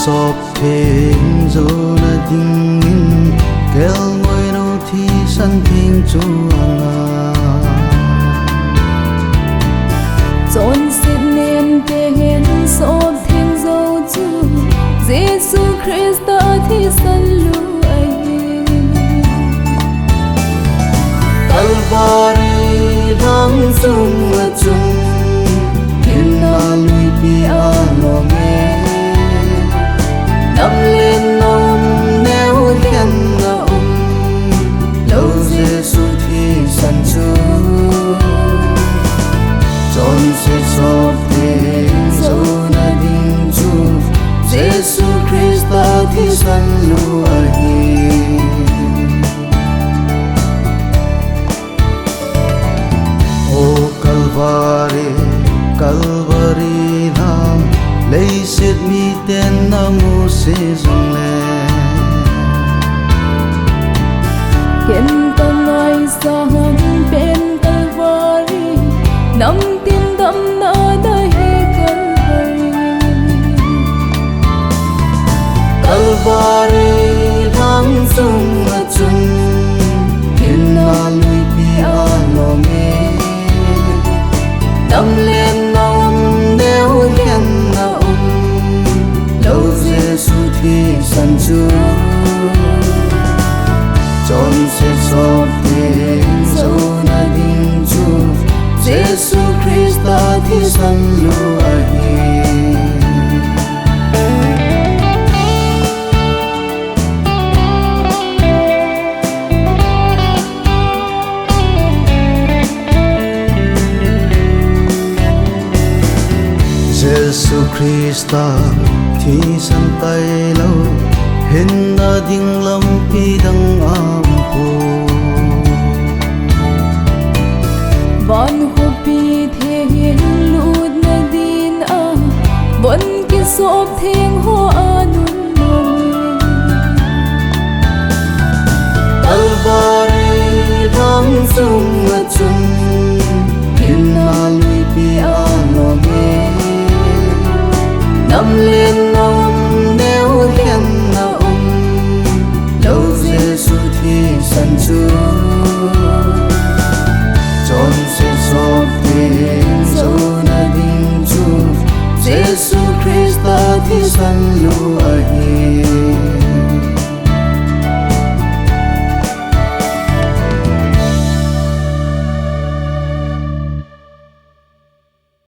sop theng zo na ding in kel ngoi no thi san theng chu anga chọn xịt nên kê hen sop theng zo chu Giêsu Christa thi san lu ai Calvary dang sung a chung hin na lui pi a lo me nam lên nom neo hian na lo Giêsu thi san chu chọn se sop theng zo na ding chu Giêsu Christa thi san lu ai Calvary nam lấy xiết mi tên na ngu se zong le Ken tâm ai sa hằng bên Calvary nắm tin tâm na đại Calvary Calvary thang sung a chung hin na lui pi a lo me nam lên nom neo hian na lo Giêsu thi san chu chọn se sop theng zo na ding chu Giêsu Christa thi san lu ai Giêsu Christa thi san tay lo hin na ding lam pi dang am po Van ho pi the hen lut na din a bon ki sop theng ho anun nom Calvary dang sung a chung hin na lui pi a lo me nam lên nom neo hian na lo Giêsu thi san chu chọn se sop theng zo na ding chu Giêsu Christa thi san lu ai